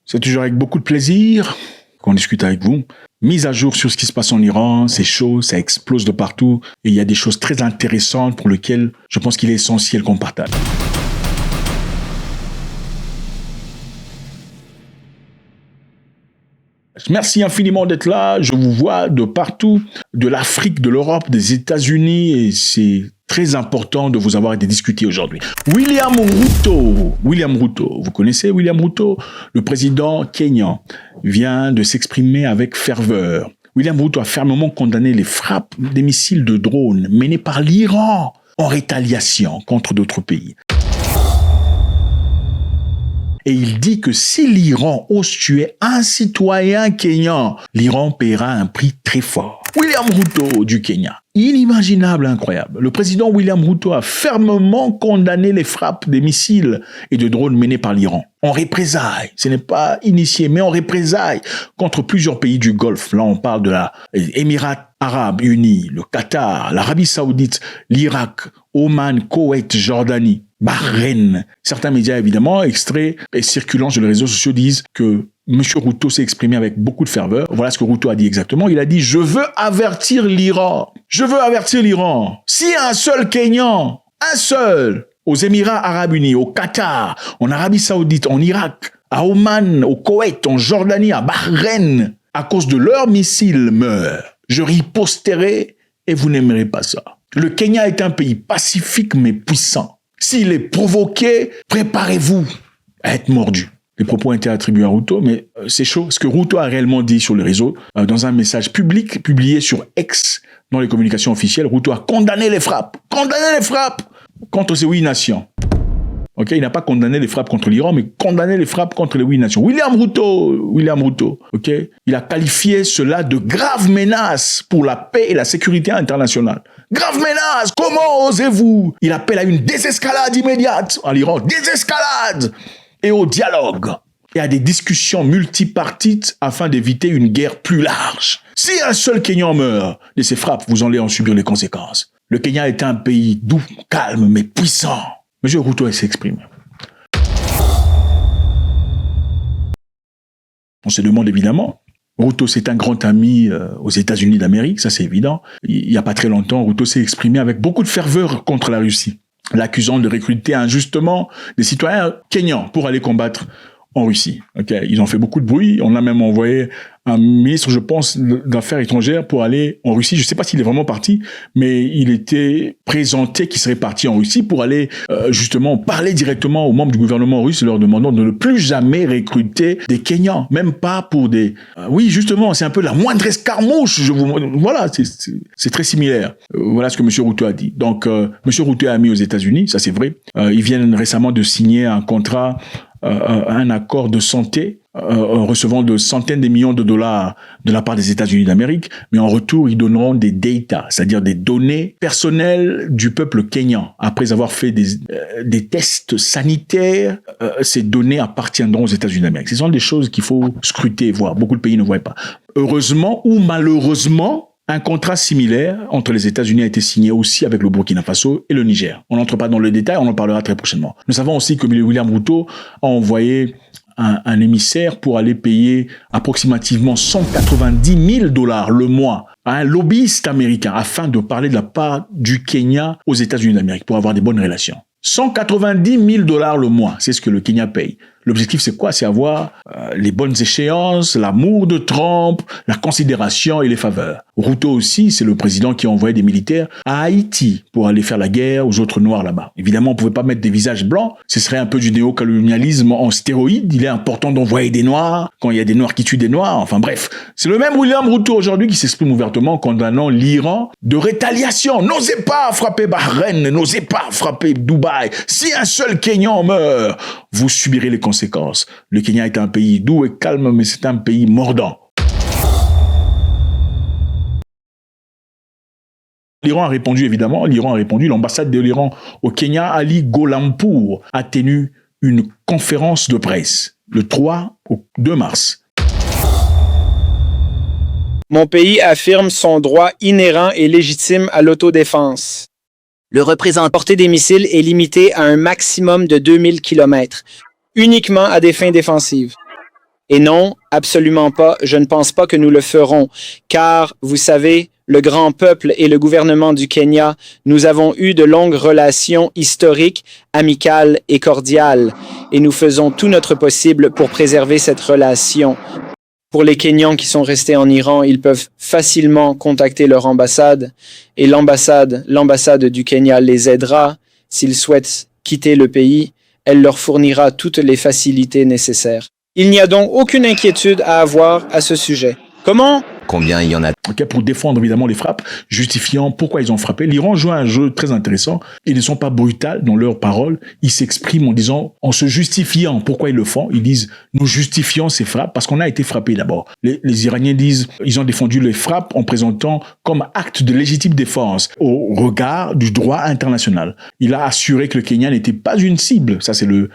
C'est toujours avec beaucoup de plaisir qu'on discute avec vous. Mise à jour sur ce qui se passe en Iran, c'est chaud, ça explose de partout et il y a des choses très intéressantes pour lesquelles je pense qu'il est essentiel qu'on partage. Merci infiniment d'être là. Je vous vois de partout, de l'Afrique, de l'Europe, des États-Unis et c'est très important de vous avoir été discuté aujourd'hui. William Ruto, vous connaissez William Ruto? Le président kényan vient de s'exprimer avec ferveur. William Ruto a fermement condamné les frappes des missiles de drones menées par l'Iran en rétaliation contre d'autres pays. Et il dit que si l'Iran ose tuer un citoyen kényan, l'Iran paiera un prix très fort. William Ruto du Kenya. Inimaginable, incroyable. Le président William Ruto a fermement condamné les frappes des missiles et de drones menées par l'Iran. En représailles, ce n'est pas initié, mais en représailles contre plusieurs pays du Golfe. Là, on parle de l'Émirats arabes unis, le Qatar, l'Arabie saoudite, l'Irak, Oman, Koweït, Jordanie, Bahreïn. Certains médias, évidemment, extraits et circulant sur les réseaux sociaux disent que M. Ruto s'est exprimé avec beaucoup de ferveur. Voilà ce que Ruto a dit exactement. Il a dit « Je veux avertir l'Iran. Je veux avertir l'Iran. Si un seul Kényan, un seul, aux Émirats arabes unis, au Qatar, en Arabie saoudite, en Irak, à Oman, au Koweït, en Jordanie, à Bahreïn, à cause de leurs missiles meurt, je riposterai et vous n'aimerez pas ça. Le Kenya est un pays pacifique mais puissant. S'il est provoqué, préparez-vous à être mordu. » Les propos ont été attribués à Ruto, mais c'est chaud. Ce que Ruto a réellement dit sur les réseaux, dans un message public publié sur X, dans les communications officielles, Ruto a condamné les frappes contre ces 8 nations. Ok, il n'a pas condamné les frappes contre l'Iran, mais condamné les frappes contre les 8 nations. William Ruto, ok, il a qualifié cela de grave menace pour la paix et la sécurité internationale. Grave menace, comment osez-vous? Il appelle à une désescalade immédiate en Iran, désescalade et au dialogue et à des discussions multipartites afin d'éviter une guerre plus large. Si un seul Kényan meurt de ces frappes, vous allez en subir les conséquences. Le Kenya est un pays doux, calme, mais puissant. M. Ruto s'exprime. On se demande évidemment, Ruto c'est un grand ami aux États-Unis d'Amérique, ça c'est évident. Il n'y a pas très longtemps, Ruto s'est exprimé avec beaucoup de ferveur contre la Russie, l'accusant de recruter injustement des citoyens kenyans pour aller combattre en Russie. Okay. Ils ont fait beaucoup de bruit. On a même envoyé un ministre, je pense, d'affaires étrangères pour aller en Russie. Je ne sais pas s'il est vraiment parti, mais il était présenté qu'il serait parti en Russie pour aller justement parler directement aux membres du gouvernement russe, leur demandant de ne plus jamais recruter des Kenyans, même pas pour des... oui, justement, c'est un peu la moindre escarmouche. Voilà, c'est très similaire. Voilà ce que M. Ruto a dit. Donc, M. Ruto est ami aux États-Unis, ça c'est vrai. Ils viennent récemment de signer un contrat, un accord de santé, recevant de centaines de millions de dollars de la part des États-Unis d'Amérique, mais en retour, ils donneront des data, c'est-à-dire des données personnelles du peuple kényan. Après avoir fait des tests sanitaires, ces données appartiendront aux États-Unis d'Amérique. Ce sont des choses qu'il faut scruter et voir. Beaucoup de pays ne voient pas. Heureusement ou malheureusement, un contrat similaire entre les États-Unis a été signé aussi avec le Burkina Faso et le Niger. On n'entre pas dans le détail, on en parlera très prochainement. Nous savons aussi que William Ruto a envoyé un émissaire pour aller payer approximativement 190 000 $ le mois à un lobbyiste américain afin de parler de la part du Kenya aux États-Unis d'Amérique pour avoir des bonnes relations. 190 000 $ le mois, c'est ce que le Kenya paye. L'objectif, c'est quoi? C'est avoir les bonnes échéances, l'amour de Trump, la considération et les faveurs. Ruto aussi, c'est le président qui a envoyé des militaires à Haïti pour aller faire la guerre aux autres Noirs là-bas. Évidemment, on ne pouvait pas mettre des visages blancs. Ce serait un peu du néocolonialisme en stéroïde. Il est important d'envoyer des Noirs quand il y a des Noirs qui tuent des Noirs. Enfin bref, c'est le même William Ruto aujourd'hui qui s'exprime ouvertement condamnant l'Iran de rétaliation. N'osez pas frapper Bahreïn, n'osez pas frapper Dubaï. Si un seul Kényan meurt, vous subirez les conséquences. Le Kenya est un pays doux et calme, mais c'est un pays mordant. L'Iran a répondu, évidemment. L'ambassade de l'Iran au Kenya, Ali Gholampour, a tenu une conférence de presse le 3 au 2 mars. Mon pays affirme son droit inhérent et légitime à l'autodéfense. Le représentant portée des missiles est limité à un maximum de 2000 km, uniquement à des fins défensives. Et non, absolument pas, je ne pense pas que nous le ferons, car, vous savez, le grand peuple et le gouvernement du Kenya, nous avons eu de longues relations historiques, amicales et cordiales, et nous faisons tout notre possible pour préserver cette relation. Pour les Kenyans qui sont restés en Iran, ils peuvent facilement contacter leur ambassade, et l'ambassade du Kenya les aidera. S'ils souhaitent quitter le pays, elle leur fournira toutes les facilités nécessaires. Il n'y a donc aucune inquiétude à avoir à ce sujet. Comment ? Combien il y en a? Pour défendre évidemment les frappes, justifiant pourquoi ils ont frappé. L'Iran joue un jeu très intéressant. Ils ne sont pas brutals dans leurs paroles. Ils s'expriment en se justifiant pourquoi ils le font. Ils disent, nous justifions ces frappes parce qu'on a été frappé d'abord. Les Iraniens disent, ils ont défendu les frappes en présentant comme acte de légitime défense au regard du droit international. Il a assuré que le Kenya n'était pas une cible. Ça, c'est le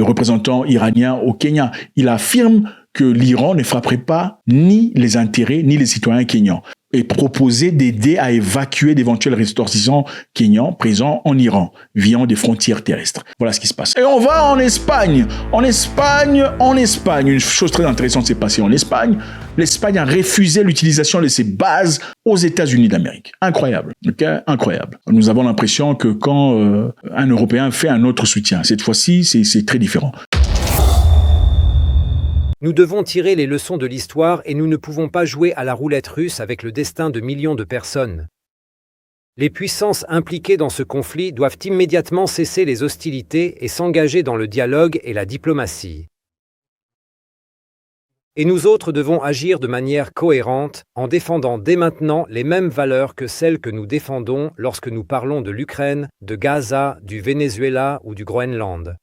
représentant iranien au Kenya. Il affirme que l'Iran ne frapperait pas ni les intérêts ni les citoyens kenyans et proposait d'aider à évacuer d'éventuels ressortissants kenyans présents en Iran, via des frontières terrestres. Voilà ce qui se passe. Et on va en Espagne. En Espagne, une chose très intéressante s'est passée en Espagne. L'Espagne a refusé l'utilisation de ses bases aux États-Unis d'Amérique. Incroyable. Okay? Incroyable. Nous avons l'impression que quand un Européen fait un autre soutien, cette fois-ci, c'est très différent. Nous devons tirer les leçons de l'histoire et nous ne pouvons pas jouer à la roulette russe avec le destin de millions de personnes. Les puissances impliquées dans ce conflit doivent immédiatement cesser les hostilités et s'engager dans le dialogue et la diplomatie. Et nous autres devons agir de manière cohérente en défendant dès maintenant les mêmes valeurs que celles que nous défendons lorsque nous parlons de l'Ukraine, de Gaza, du Venezuela ou du Groenland.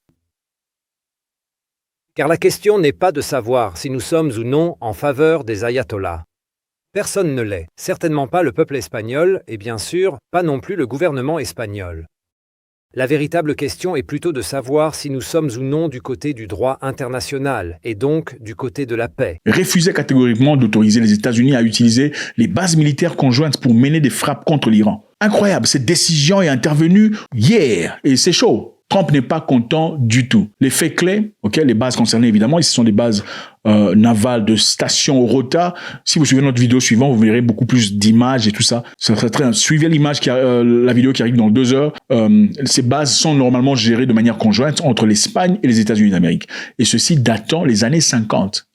Car la question n'est pas de savoir si nous sommes ou non en faveur des ayatollahs. Personne ne l'est, certainement pas le peuple espagnol et bien sûr, pas non plus le gouvernement espagnol. La véritable question est plutôt de savoir si nous sommes ou non du côté du droit international et donc du côté de la paix. Refusait catégoriquement d'autoriser les États-Unis à utiliser les bases militaires conjointes pour mener des frappes contre l'Iran. Incroyable, cette décision est intervenue hier et c'est chaud. Trump n'est pas content du tout. Les faits clés, les bases concernées évidemment, ce sont des bases navales de stations au Rota. Si vous suivez notre vidéo suivante, vous verrez beaucoup plus d'images et tout ça. Ça serait très... Suivez la vidéo qui arrive dans 2 heures. Ces bases sont normalement gérées de manière conjointe entre l'Espagne et les États-Unis d'Amérique. Et ceci datant les années 50.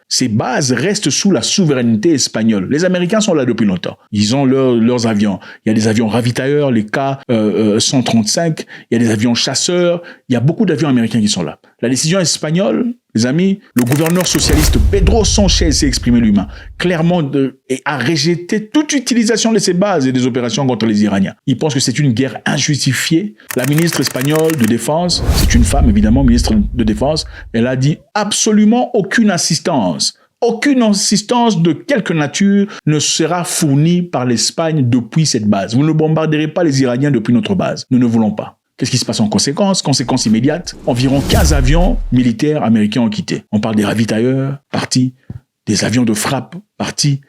Ces bases restent sous la souveraineté espagnole. Les Américains sont là depuis longtemps. Ils ont leurs avions. Il y a des avions ravitailleurs, les K-135. Il y a des avions chasseurs. Il y a beaucoup d'avions américains qui sont là. La décision espagnole, les amis, le gouverneur socialiste Pedro Sánchez s'est exprimé lui-même clairement et a rejeté toute utilisation de ces bases et des opérations contre les Iraniens. Il pense que c'est une guerre injustifiée. La ministre espagnole de Défense, c'est une femme évidemment, ministre de Défense, elle a dit absolument aucune assistance. Aucune assistance de quelque nature ne sera fournie par l'Espagne depuis cette base. Vous ne bombarderez pas les Iraniens depuis notre base. Nous ne voulons pas. Qu'est-ce qui se passe en conséquence? Conséquence immédiate, environ 15 avions militaires américains ont quitté. On parle des ravitailleurs, partis, des avions de frappe, partis,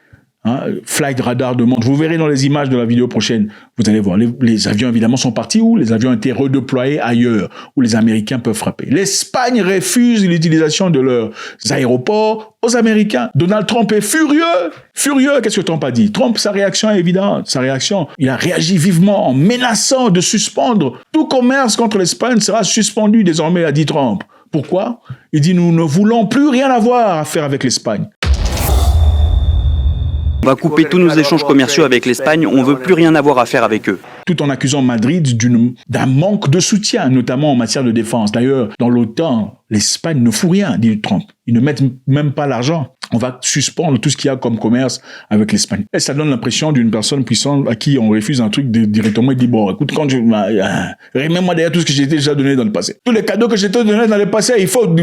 flight radar de monde. Vous verrez dans les images de la vidéo prochaine, vous allez voir, les avions évidemment sont partis où les avions ont été redéployés ailleurs, où les Américains peuvent frapper. L'Espagne refuse l'utilisation de leurs aéroports aux Américains. Donald Trump est furieux. Furieux, qu'est-ce que Trump a dit? Trump, sa réaction est évidente. Il a réagi vivement en menaçant de suspendre. Tout commerce contre l'Espagne sera suspendu désormais, a dit Trump. Pourquoi? Il dit, nous ne voulons plus rien avoir à faire avec l'Espagne. On va couper tous nos échanges commerciaux avec l'Espagne, on ne veut plus rien avoir à faire avec eux. Tout en accusant Madrid d'un manque de soutien, notamment en matière de défense. D'ailleurs, dans l'OTAN, l'Espagne ne fout rien, dit Trump. Ils ne mettent même pas l'argent. On va suspendre tout ce qu'il y a comme commerce avec l'Espagne. Et ça donne l'impression d'une personne puissante à qui on refuse un truc directement et dit, bon, écoute, remets-moi derrière tout ce que j'ai déjà donné dans le passé. Tous les cadeaux que j'ai donné dans le passé, il faut...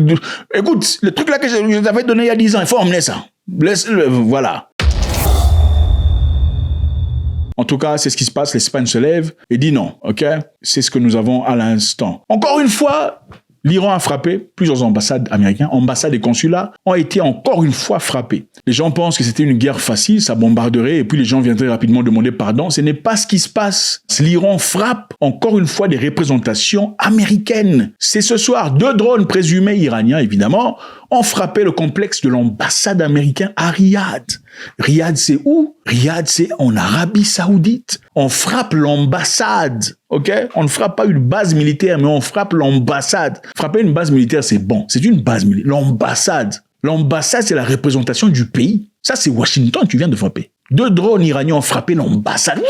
Écoute, le truc là que je t'avais donné il y a 10 ans, il faut emmener ça. Voilà. En tout cas, c'est ce qui se passe. L'Espagne se lève et dit non, c'est ce que nous avons à l'instant. Encore une fois, L'Iran a frappé, plusieurs ambassades américaines, ambassades et consulats ont été encore une fois frappés. Les gens pensent que c'était une guerre facile, ça bombarderait et puis les gens viendraient rapidement demander pardon. Ce n'est pas ce qui se passe. L'Iran frappe encore une fois des représentations américaines. C'est ce soir, 2 drones présumés iraniens, évidemment, ont frappé le complexe de l'ambassade américaine à Riyad. Riyad, c'est où? Riyad, c'est en Arabie Saoudite. On frappe l'ambassade, ok? On ne frappe pas une base militaire, mais on frappe l'ambassade. Frapper une base militaire, c'est bon. C'est une base militaire. L'ambassade. L'ambassade, c'est la représentation du pays. Ça, c'est Washington qui vient de frapper. 2 drones iraniens ont frappé l'ambassade,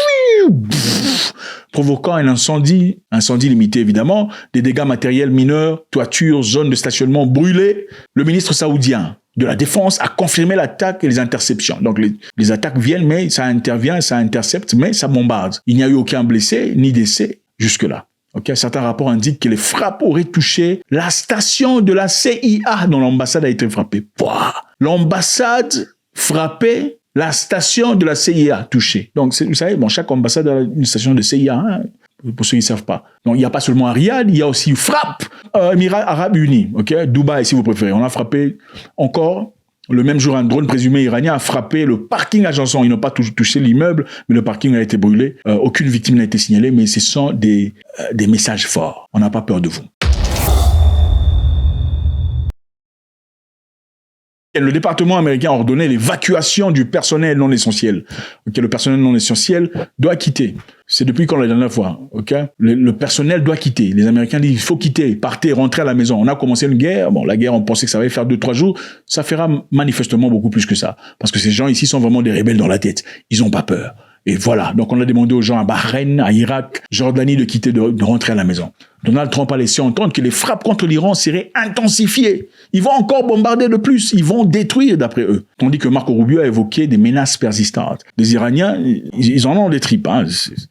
provoquant un incendie limité évidemment, des dégâts matériels mineurs, toitures, zones de stationnement brûlées. Le ministre saoudien de la Défense a confirmé l'attaque et les interceptions. Donc les attaques viennent, mais ça intervient, ça intercepte, mais ça bombarde. Il n'y a eu aucun blessé ni décès jusque-là. Okay. Certains rapports indiquent que les frappes auraient touché la station de la CIA dont l'ambassade a été frappée. L'ambassade frappée, la station de la CIA touchée. Donc, vous savez, chaque ambassade a une station de CIA, hein, pour ceux qui ne savent pas. Donc, il n'y a pas seulement à Riyad, il y a aussi frappe Émirats Arabes Unis, ok, Dubaï si vous préférez. On a frappé encore, le même jour, un drone présumé iranien a frappé le parking adjacent. Ils n'ont pas touché l'immeuble, mais le parking a été brûlé. Aucune victime n'a été signalée, mais ce sont des messages forts. On n'a pas peur de vous. Le département américain a ordonné l'évacuation du personnel non essentiel. Okay, le personnel non essentiel doit quitter. C'est depuis quand la dernière fois. Okay? Le personnel doit quitter. Les Américains disent il faut quitter, partez, rentrez à la maison. On a commencé une guerre. Bon, la guerre, on pensait que ça allait faire 2-3 jours. Ça fera manifestement beaucoup plus que ça. Parce que ces gens ici sont vraiment des rebelles dans la tête. Ils n'ont pas peur. Et voilà. Donc, on a demandé aux gens à Bahreïn, à Irak, Jordanie de quitter, de rentrer à la maison. Donald Trump a laissé entendre que les frappes contre l'Iran seraient intensifiées. Ils vont encore bombarder de plus. Ils vont détruire, d'après eux. Tandis que Marco Rubio a évoqué des menaces persistantes. Les Iraniens, ils en ont des tripes. Hein.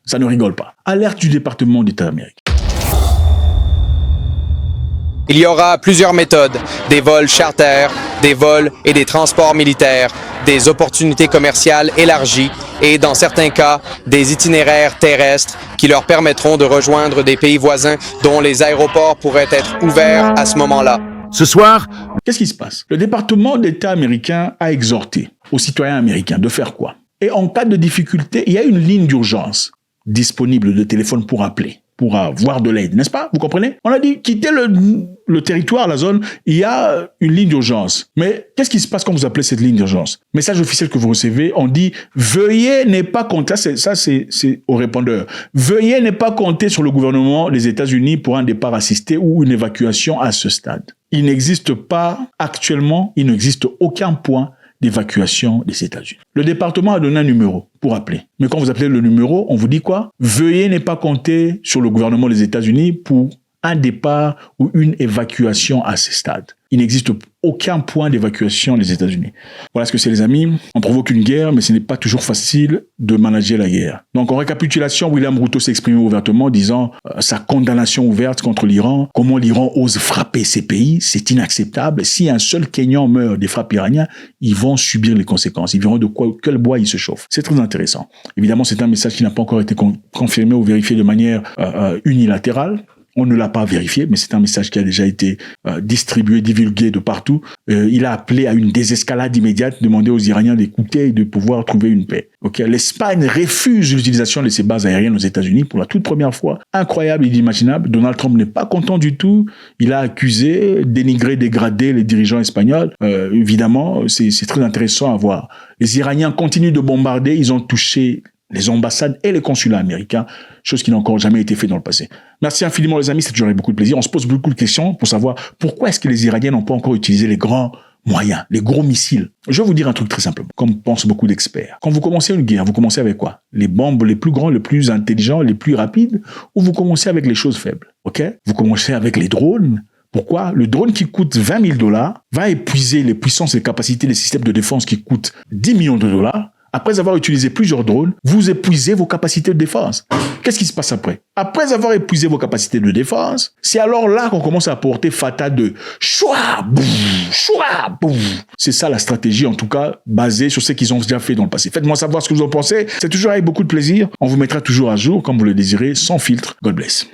Ça ne rigole pas. Alerte du département d'État américain. Il y aura plusieurs méthodes, des vols charter, des vols et des transports militaires, des opportunités commerciales élargies et, dans certains cas, des itinéraires terrestres qui leur permettront de rejoindre des pays voisins dont les aéroports pourraient être ouverts à ce moment-là. Ce soir, qu'est-ce qui se passe? Le département d'État américain a exhorté aux citoyens américains de faire quoi? Et en cas de difficulté, il y a une ligne d'urgence disponible de téléphone pour appeler, pour avoir de l'aide, n'est-ce pas? Vous comprenez? On a dit, quittez le territoire, la zone, il y a une ligne d'urgence. Mais qu'est-ce qui se passe quand vous appelez cette ligne d'urgence? Message officiel que vous recevez, on dit, veuillez ne pas compter, ça c'est au répondeur, veuillez ne pas compter sur le gouvernement des États-Unis pour un départ assisté ou une évacuation à ce stade. Il n'existe pas, actuellement, il n'existe aucun point d'évacuation des États-Unis. Le département a donné un numéro pour appeler. Mais quand vous appelez le numéro, on vous dit quoi? Veuillez ne pas compter sur le gouvernement des États-Unis pour un départ ou une évacuation à ce stade. Il n'existe aucun point d'évacuation des États-Unis. Voilà ce que c'est, les amis. On provoque une guerre, mais ce n'est pas toujours facile de manager la guerre. Donc, en récapitulation, William Ruto s'est exprimé ouvertement, disant sa condamnation ouverte contre l'Iran. Comment l'Iran ose frapper ces pays, c'est inacceptable. Si un seul Kenyan meurt des frappes iraniennes, ils vont subir les conséquences. Ils verront de quel bois ils se chauffent. C'est très intéressant. Évidemment, c'est un message qui n'a pas encore été confirmé ou vérifié de manière unilatérale. On ne l'a pas vérifié, mais c'est un message qui a déjà été distribué, divulgué de partout. Il a appelé à une désescalade immédiate, demandé aux Iraniens d'écouter et de pouvoir trouver une paix. Okay. L'Espagne refuse l'utilisation de ses bases aériennes aux États-Unis pour la toute première fois. Incroyable et inimaginable. Donald Trump n'est pas content du tout. Il a accusé, dénigré, dégradé les dirigeants espagnols. Évidemment, c'est très intéressant à voir. Les Iraniens continuent de bombarder. Ils ont touché les ambassades et les consulats américains, chose qui n'a encore jamais été fait dans le passé. Merci infiniment les amis, c'est toujours avec beaucoup de plaisir. On se pose beaucoup de questions pour savoir pourquoi est-ce que les Iraniens n'ont pas encore utilisé les grands moyens, les gros missiles. Je vais vous dire un truc très simplement, comme pensent beaucoup d'experts. Quand vous commencez une guerre, vous commencez avec quoi? Les bombes les plus grands, les plus intelligents, les plus rapides, ou vous commencez avec les choses faibles, ok? Vous commencez avec les drones. Pourquoi? Le drone qui coûte $20 000 va épuiser les puissances et les capacités des systèmes de défense qui coûtent $10 millions. Après avoir utilisé plusieurs drones, vous épuisez vos capacités de défense. Qu'est-ce qui se passe après? Après avoir épuisé vos capacités de défense, c'est alors là qu'on commence à porter Fatah de choua, boum. C'est ça la stratégie, en tout cas, basée sur ce qu'ils ont déjà fait dans le passé. Faites-moi savoir ce que vous en pensez. C'est toujours avec beaucoup de plaisir. On vous mettra toujours à jour, comme vous le désirez, sans filtre. God bless.